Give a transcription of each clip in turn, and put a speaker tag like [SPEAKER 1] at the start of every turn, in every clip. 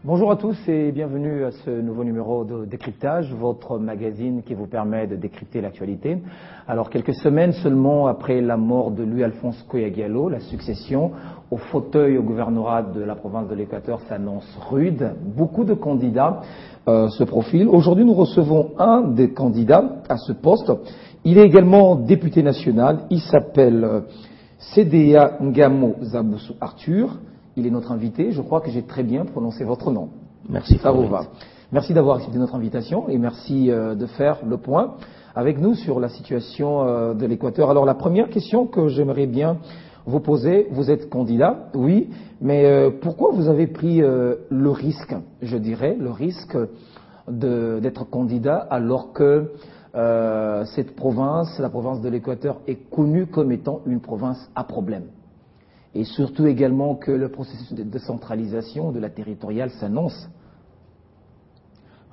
[SPEAKER 1] Bonjour à tous et bienvenue à ce nouveau numéro de Décryptage, votre magazine qui vous permet de décrypter l'actualité. Alors, quelques semaines seulement après la mort de Louis-Alphonse Koya-Diallo, la succession au fauteuil au gouvernorat de la province de l'Équateur s'annonce rude. Beaucoup de candidats se profilent. Aujourd'hui, nous recevons un des candidats à ce poste. Il est également député national. Il s'appelle Cédéa Ngamo Zaboussou Arthur. Il est notre invité. Je crois que j'ai très bien prononcé votre nom.
[SPEAKER 2] Merci.
[SPEAKER 1] Ça vous va. Merci d'avoir accepté notre invitation et merci de faire le point avec nous sur la situation de l'Équateur. Alors la première question que j'aimerais bien vous poser, vous êtes candidat, oui, mais pourquoi vous avez pris le risque, je dirais, le risque d'être candidat alors que cette province, la province de l'Équateur, est connue comme étant une province à problème? Et surtout également que le processus de décentralisation de la territoriale s'annonce.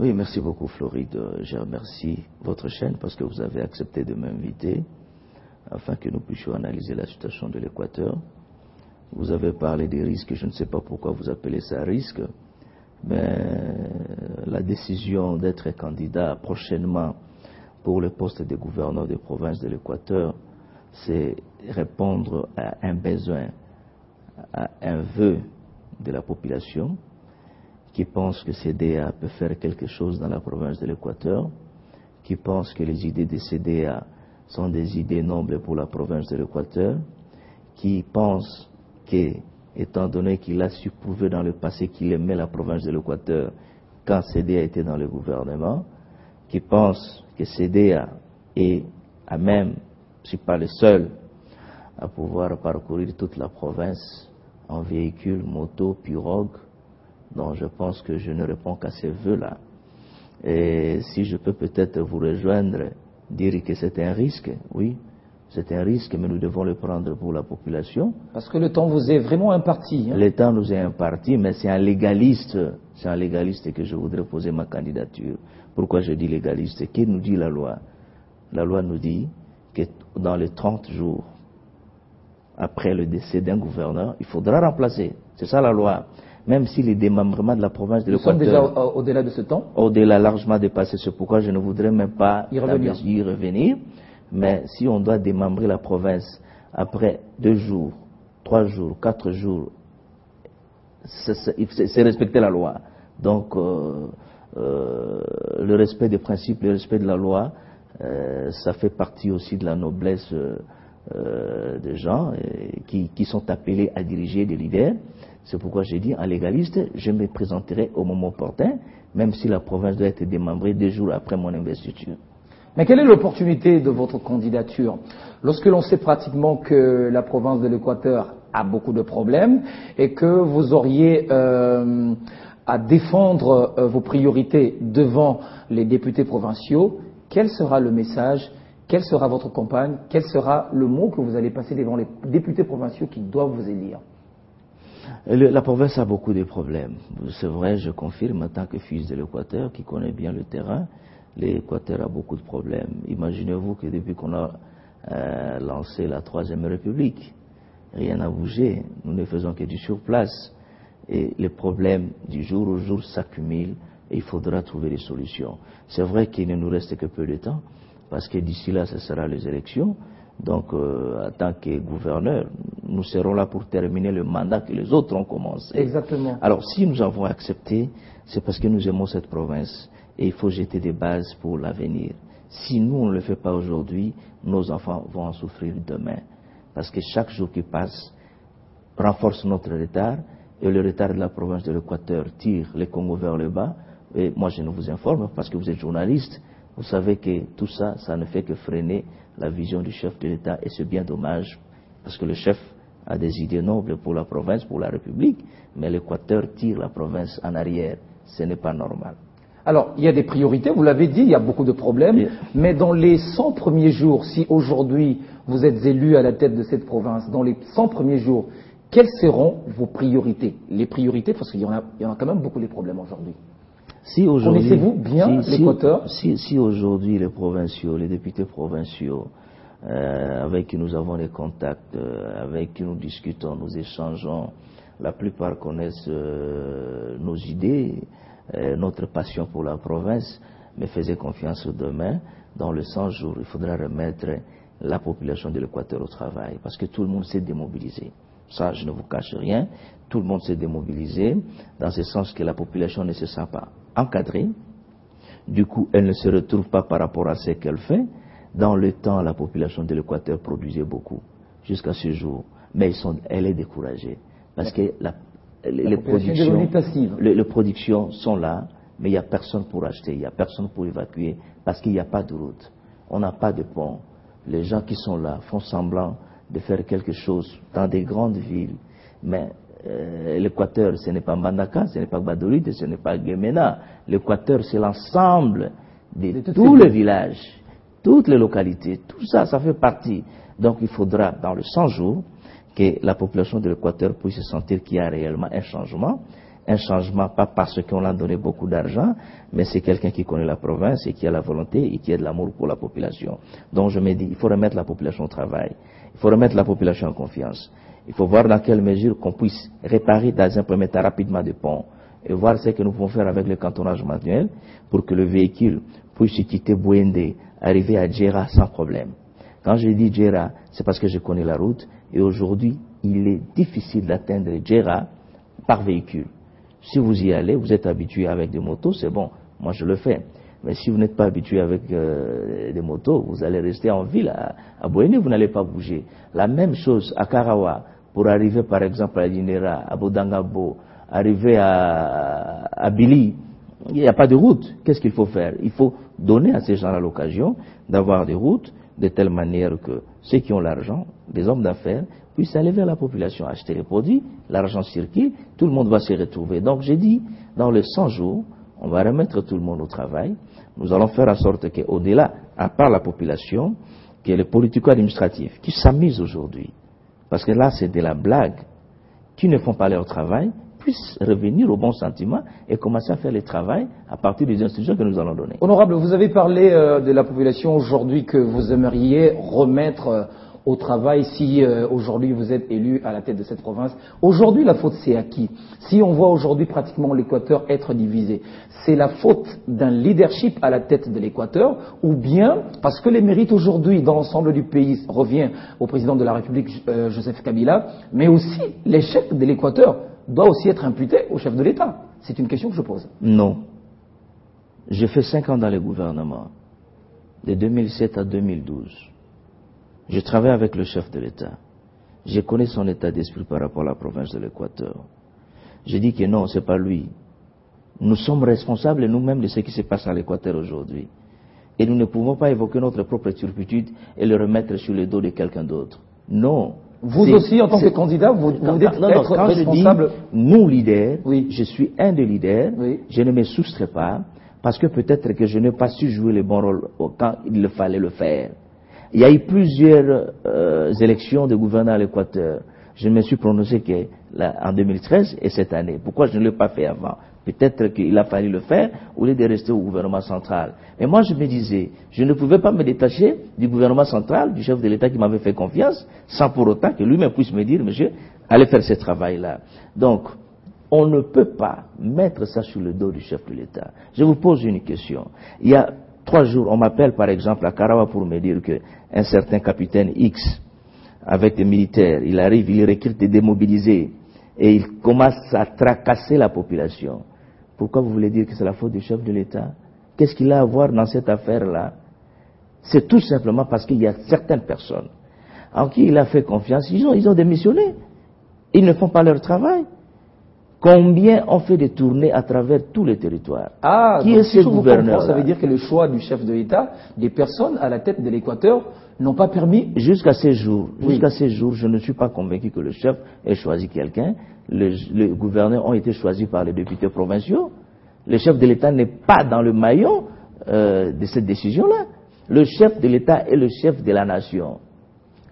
[SPEAKER 2] Oui, merci beaucoup Floride. Je remercie votre chaîne parce que vous avez accepté de m'inviter afin que nous puissions analyser la situation de l'Équateur. Vous avez parlé des risques, je ne sais pas pourquoi vous appelez ça risque, mais la décision d'être candidat prochainement pour le poste de gouverneur de province de l'Équateur, c'est répondre à un besoin, à un vœu de la population qui pense que CDA peut faire quelque chose dans la province de l'Équateur, qui pense que les idées de CDA sont des idées nobles pour la province de l'Équateur, qui pense que, étant donné qu'il a su prouver dans le passé qu'il aimait la province de l'Équateur quand CDA était dans le gouvernement, qui pense que CDA est à même, je ne suis pas le seul, à pouvoir parcourir toute la province en véhicule, moto, pirogue. Donc je pense que je ne réponds qu'à ces vœux-là. Et si je peux peut-être vous rejoindre, dire que c'est un risque, oui, c'est un risque, mais nous devons le prendre pour la population.
[SPEAKER 1] Parce que le temps vous est vraiment imparti.
[SPEAKER 2] Le temps nous est imparti, mais c'est un légaliste que je voudrais poser ma candidature. Pourquoi je dis légaliste? Qu'est-ce nous dit la loi? La loi nous dit que dans les 30 jours après le décès d'un gouverneur, il faudra remplacer. C'est ça la loi. Même si les démembrements de la province de l'Équateur...
[SPEAKER 1] Nous sommes déjà au-delà de ce temps?
[SPEAKER 2] Au-delà, largement dépassé. C'est pourquoi je ne voudrais même pas y revenir. Mais si on doit démembrer la province après 2 jours, 3 jours, 4 jours, c'est respecter la loi. Donc, le respect des principes, le respect de la loi, ça fait partie aussi de la noblesse des gens qui sont appelés à diriger des leaders. C'est pourquoi j'ai dit, en légaliste, je me présenterai au moment opportun, même si la province doit être démembrée 2 jours après mon investiture.
[SPEAKER 1] Mais quelle est l'opportunité de votre candidature? Lorsque l'on sait pratiquement que la province de l'Équateur a beaucoup de problèmes et que vous auriez à défendre vos priorités devant les députés provinciaux, quel sera le message? Quelle sera votre campagne? Quel sera le mot que vous allez passer devant les députés provinciaux qui doivent vous élire?
[SPEAKER 2] La province a beaucoup de problèmes. C'est vrai, je confirme, en tant que fils de l'Équateur, qui connaît bien le terrain, l'Équateur a beaucoup de problèmes. Imaginez-vous que depuis qu'on a lancé la Troisième République, rien n'a bougé. Nous ne faisons que du surplace. Et les problèmes du jour au jour s'accumulent et il faudra trouver des solutions. C'est vrai qu'il ne nous reste que peu de temps, parce que d'ici là, ce sera les élections. Donc, en tant que gouverneur, nous serons là pour terminer le mandat que les autres ont commencé.
[SPEAKER 1] Exactement.
[SPEAKER 2] Alors, si nous avons accepté, c'est parce que nous aimons cette province et il faut jeter des bases pour l'avenir. Si nous, on ne le fait pas aujourd'hui, nos enfants vont en souffrir demain. Parce que chaque jour qui passe renforce notre retard et le retard de la province de l'Équateur tire le Congo vers le bas. Et moi, je ne vous informe parce que vous êtes journaliste. Vous savez que tout ça, ça ne fait que freiner la vision du chef de l'État et c'est bien dommage parce que le chef a des idées nobles pour la province, pour la République, mais l'Équateur tire la province en arrière. Ce n'est pas normal.
[SPEAKER 1] Alors, il y a des priorités, vous l'avez dit, il y a beaucoup de problèmes, mais dans les 100 premiers jours, si aujourd'hui vous êtes élu à la tête de cette province, dans les 100 premiers jours, quelles seront vos priorités? Les priorités, parce qu'il y en a quand même beaucoup de problèmes aujourd'hui. Connaissez-vous bien l'Équateur?
[SPEAKER 2] Si aujourd'hui les provinciaux, les députés provinciaux, avec qui nous avons des contacts, avec qui nous discutons, nous échangeons, la plupart connaissent nos idées, notre passion pour la province, mais faisaient confiance au demain. Dans le 100 jours, il faudra remettre la population de l'Équateur au travail, parce que tout le monde s'est démobilisé. Ça, je ne vous cache rien, tout le monde s'est démobilisé, dans ce sens que la population ne se sent pas encadrée. Du coup, elle ne se retrouve pas par rapport à ce qu'elle fait. Dans le temps, la population de l'Équateur produisait beaucoup, jusqu'à ce jour. Mais elle est découragée. Parce que les productions sont là, mais il n'y a personne pour acheter, il n'y a personne pour évacuer, parce qu'il n'y a pas de route. On n'a pas de pont. Les gens qui sont là font semblant de faire quelque chose dans des grandes villes. Mais l'Équateur, ce n'est pas Mbandaka, ce n'est pas Gbadolite, ce n'est pas Guémena. L'Équateur, c'est l'ensemble de tous les villages, toutes les localités. Tout ça, ça fait partie. Donc il faudra, dans le 100 jours, que la population de l'Équateur puisse sentir qu'il y a réellement un changement. Un changement, pas parce qu'on a donné beaucoup d'argent, mais c'est quelqu'un qui connaît la province et qui a la volonté et qui a de l'amour pour la population. Donc je me dis, il faut remettre la population au travail. Il faut remettre la population en confiance. Il faut voir dans quelle mesure qu'on puisse réparer dans un premier temps rapidement des ponts et voir ce que nous pouvons faire avec le cantonnage manuel pour que le véhicule puisse quitter Bouendé, arriver à Djera sans problème. Quand je dis Djera, c'est parce que je connais la route et aujourd'hui, il est difficile d'atteindre Djera par véhicule. Si vous y allez, vous êtes habitué avec des motos, c'est bon, moi je le fais. Mais si vous n'êtes pas habitué avec des motos, vous allez rester en ville à Bouéné, vous n'allez pas bouger. La même chose à Karawa, pour arriver par exemple à Dinera, à Bodangabo, arriver à Bili, il n'y a pas de route. Qu'est-ce qu'il faut faire? Il faut donner à ces gens-là l'occasion d'avoir des routes de telle manière que ceux qui ont l'argent, des hommes d'affaires, puissent aller vers la population, acheter les produits, l'argent circule, tout le monde va se retrouver. Donc j'ai dit, dans les 100 jours, on va remettre tout le monde au travail. Nous allons faire en sorte qu'au-delà, à part la population, que les politico-administratifs qui s'amusent aujourd'hui, parce que là c'est de la blague, qui ne font pas leur travail, puissent revenir au bon sentiment et commencer à faire le travail à partir des institutions que nous allons donner.
[SPEAKER 1] Honorable, vous avez parlé de la population aujourd'hui que vous aimeriez remettre au travail si aujourd'hui vous êtes élu à la tête de cette province. Aujourd'hui, la faute c'est à qui? Si on voit aujourd'hui pratiquement l'Équateur être divisé, c'est la faute d'un leadership à la tête de l'Équateur ou bien parce que les mérites aujourd'hui dans l'ensemble du pays revient au président de la République Joseph Kabila, mais aussi l'échec de l'Équateur doit aussi être imputé au chef de l'État. C'est une question que je pose.
[SPEAKER 2] Non. J'ai fait 5 ans dans le gouvernement, de 2007 à 2012. Je travaille avec le chef de l'État. Je connais son état d'esprit par rapport à la province de l'Équateur. Je dis que non, c'est pas lui. Nous sommes responsables nous-mêmes de ce qui se passe à l'Équateur aujourd'hui. Et nous ne pouvons pas évoquer notre propre turpitude et le remettre sur le dos de quelqu'un d'autre. Non.
[SPEAKER 1] Vous aussi, en tant que candidat, vous dites être responsable.
[SPEAKER 2] Je dis, nous, leaders,
[SPEAKER 1] oui.
[SPEAKER 2] Je suis un des leaders,
[SPEAKER 1] oui.
[SPEAKER 2] Je ne me soustrais pas, parce que peut-être que je n'ai pas su jouer le bon rôle quand il fallait le faire. Il y a eu plusieurs élections de gouverneurs à l'Équateur. Je me suis prononcé en 2013 et cette année. Pourquoi je ne l'ai pas fait avant? Peut-être qu'il a fallu le faire au lieu de rester au gouvernement central. Mais moi, je me disais, je ne pouvais pas me détacher du gouvernement central, du chef de l'État qui m'avait fait confiance, sans pour autant que lui-même puisse me dire, monsieur, allez faire ce travail-là. Donc, on ne peut pas mettre ça sur le dos du chef de l'État. Je vous pose une question. Il y a 3 jours, on m'appelle par exemple à Karawa pour me dire qu'un certain capitaine X, avec des militaires, il arrive, il recrute des démobilisés et il commence à tracasser la population. Pourquoi vous voulez dire que c'est la faute du chef de l'État? Qu'est-ce qu'il a à voir dans cette affaire-là? C'est tout simplement parce qu'il y a certaines personnes en qui il a fait confiance, ils ont démissionné. Ils ne font pas leur travail. Combien ont fait des tournées à travers tous les territoires? Qui est ce gouverneur?
[SPEAKER 1] Ça veut dire que le choix du chef de l'État, des personnes à la tête de l'Équateur, n'ont pas permis.
[SPEAKER 2] Jusqu'à ces jours, je ne suis pas convaincu que le chef ait choisi quelqu'un. Les gouverneurs ont été choisis par les députés provinciaux. Le chef de l'État n'est pas dans le maillon de cette décision-là. Le chef de l'État est le chef de la nation.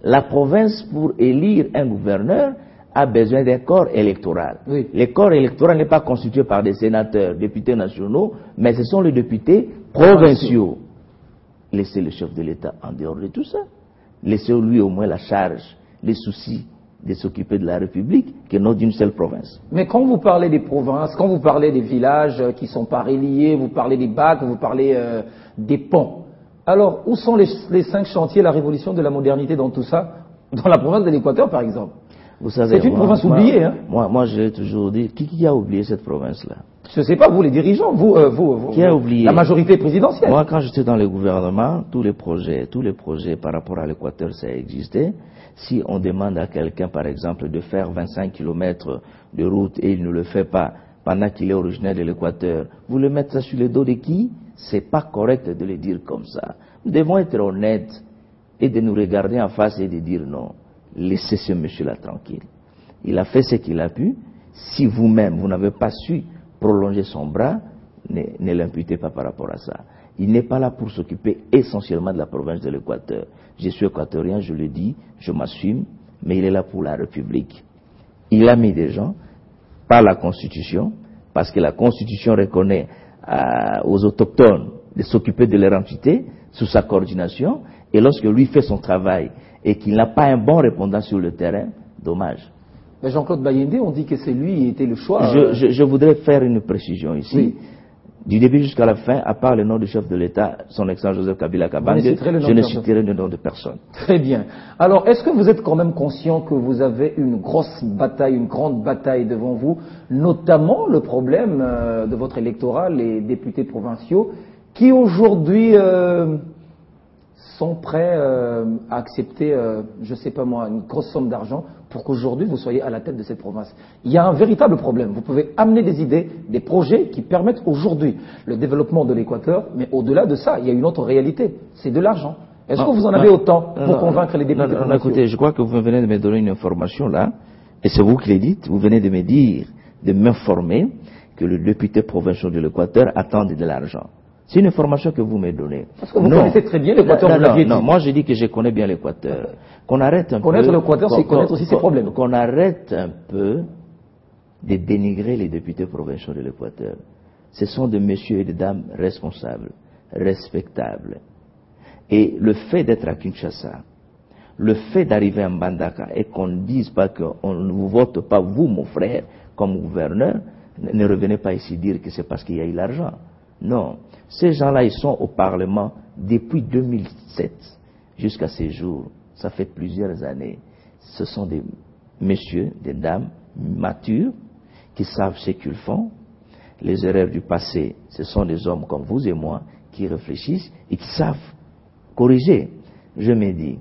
[SPEAKER 2] La province, pour élire un gouverneur, a besoin d'un corps électoral.
[SPEAKER 1] Oui.
[SPEAKER 2] Le corps électoral n'est pas constitué par des sénateurs, députés nationaux, mais ce sont les députés provinciaux. Laissez le chef de l'État en dehors de tout ça. Laissez-lui au moins la charge, les soucis de s'occuper de la République que non d'une seule province.
[SPEAKER 1] Mais quand vous parlez des provinces, quand vous parlez des villages qui ne sont pas reliés, vous parlez des bacs, vous parlez des ponts, alors où sont les 5 chantiers, la révolution de la modernité dans tout ça? Dans la province de l'Équateur, par exemple.
[SPEAKER 2] Vous savez,
[SPEAKER 1] c'est une province oubliée. Hein?
[SPEAKER 2] Moi, je l'ai toujours dit. Qui a oublié cette province-là?
[SPEAKER 1] Je ne sais pas, vous les dirigeants, vous,
[SPEAKER 2] qui a oublié?
[SPEAKER 1] La majorité présidentielle.
[SPEAKER 2] Moi, quand j'étais dans le gouvernement, tous les projets par rapport à l'Équateur, ça existait. Si on demande à quelqu'un, par exemple, de faire 25 km de route et il ne le fait pas pendant qu'il est originaire de l'Équateur, vous le mettez ça sur le dos de qui? C'est pas correct de le dire comme ça. Nous devons être honnêtes et de nous regarder en face et de dire non, laissez ce monsieur-là tranquille. Il a fait ce qu'il a pu. Si vous-même, vous n'avez pas su prolonger son bras, ne l'imputez pas par rapport à ça. Il n'est pas là pour s'occuper essentiellement de la province de l'Équateur. Je suis équatorien, je le dis, je m'assume, mais il est là pour la République. Il a mis des gens par la Constitution, parce que la Constitution reconnaît aux autochtones de s'occuper de leur entité sous sa coordination, et lorsque lui fait son travail et qu'il n'a pas un bon répondant sur le terrain, dommage.
[SPEAKER 1] Mais Jean-Claude Bayendé, on dit que c'est lui qui était le choix.
[SPEAKER 2] Je voudrais faire une précision ici. Oui. Du début jusqu'à la fin, à part le nom du chef de l'État, son excellence Joseph Kabila Kabange, je ne citerai le nom de personne.
[SPEAKER 1] Très bien. Alors, est-ce que vous êtes quand même conscient que vous avez une grosse bataille, une grande bataille devant vous, notamment le problème de votre électorat, les députés provinciaux, qui aujourd'hui sont prêts à accepter, je ne sais pas moi, une grosse somme d'argent pour qu'aujourd'hui vous soyez à la tête de cette province. Il y a un véritable problème. Vous pouvez amener des idées, des projets qui permettent aujourd'hui le développement de l'Équateur, mais au-delà de ça, il y a une autre réalité, c'est de l'argent. Est-ce que vous en avez autant pour convaincre les députés provinciaux?
[SPEAKER 2] Écoutez, je crois que vous venez de me donner une information là, et c'est vous qui l'avez dit, vous venez de me dire, de m'informer que le député provincial de l'Équateur attend de l'argent. C'est une information que vous me donnez.
[SPEAKER 1] Parce que vous connaissez très bien l'Équateur, vous l'aviez dit.
[SPEAKER 2] Non, moi je dis que je connais bien l'Équateur. Qu'on arrête un peu.
[SPEAKER 1] Connaître l'Équateur, c'est connaître aussi ses problèmes.
[SPEAKER 2] Qu'on arrête un peu de dénigrer les députés provinciaux de l'Équateur. Ce sont des messieurs et des dames responsables, respectables. Et le fait d'être à Kinshasa, le fait d'arriver à Mbandaka et qu'on ne dise pas qu'on ne vous vote pas, vous, mon frère, comme gouverneur, ne revenez pas ici dire que c'est parce qu'il y a eu l'argent. Non. Ces gens-là, ils sont au Parlement depuis 2007 jusqu'à ces jours. Ça fait plusieurs années. Ce sont des messieurs, des dames matures qui savent ce qu'ils font. Les erreurs du passé, ce sont des hommes comme vous et moi qui réfléchissent et qui savent corriger. Je me dis,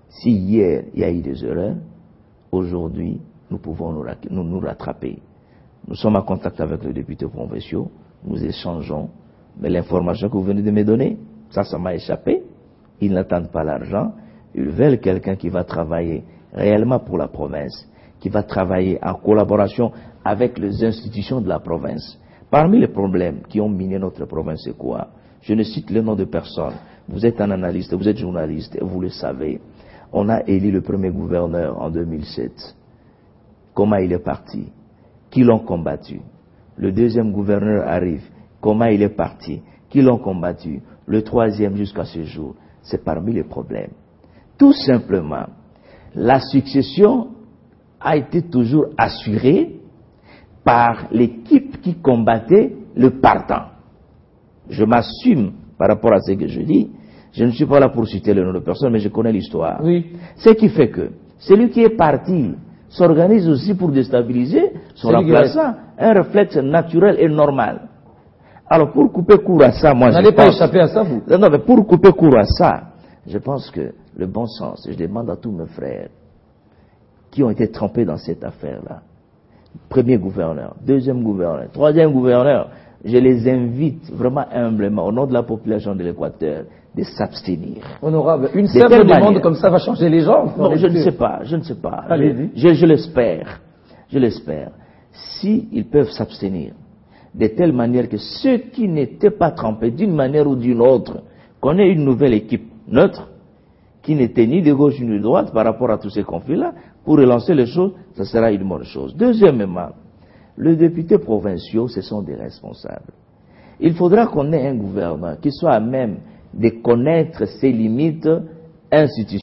[SPEAKER 2] si hier il y a eu des erreurs, aujourd'hui nous pouvons nous rattraper. Nous sommes en contact avec les députés provinciaux, nous échangeons, mais l'information que vous venez de me donner, ça m'a échappé. Ils n'attendent pas l'argent, ils veulent quelqu'un qui va travailler réellement pour la province, qui va travailler en collaboration avec les institutions de la province. Parmi les problèmes qui ont miné notre province, c'est quoi? Je ne cite le nom de personne. Vous êtes un analyste, vous êtes journaliste, et vous le savez. On a élu le premier gouverneur en 2007. Comment il est parti? Qui l'ont combattu? Le deuxième gouverneur arrive. Comment il est parti? Qui l'ont combattu? Le troisième jusqu'à ce jour. C'est parmi les problèmes. Tout simplement, la succession a été toujours assurée par l'équipe qui combattait le partant. Je m'assume par rapport à ce que je dis. Je ne suis pas là pour citer le nom de personne, mais je connais l'histoire.
[SPEAKER 1] Oui.
[SPEAKER 2] Ce qui fait que celui qui est parti s'organise aussi pour déstabiliser son remplaçant. Un réflexe naturel et normal. Alors pour couper court à ça, moi je pense... Vous n'allez
[SPEAKER 1] pas échapper à ça, vous?
[SPEAKER 2] Non, mais pour couper court à ça, je pense que le bon sens, et je demande à tous mes frères qui ont été trempés dans cette affaire-là, premier gouverneur, deuxième gouverneur, troisième gouverneur, je les invite vraiment humblement, au nom de la population de l'Équateur, de s'abstenir.
[SPEAKER 1] Honorable, une simple demande comme ça va changer les gens?
[SPEAKER 2] Non, je ne sais pas, je ne sais pas.
[SPEAKER 1] Allez-y.
[SPEAKER 2] Je l'espère. Je l'espère. S'ils peuvent s'abstenir, de telle manière que ceux qui n'étaient pas trempés d'une manière ou d'une autre, qu'on ait une nouvelle équipe neutre, qui n'était ni de gauche ni de droite par rapport à tous ces conflits-là, pour relancer les choses, ça sera une bonne chose. Deuxièmement, les députés provinciaux, ce sont des responsables. Il faudra qu'on ait un gouvernement qui soit à même de connaître ses limites institutionnelles.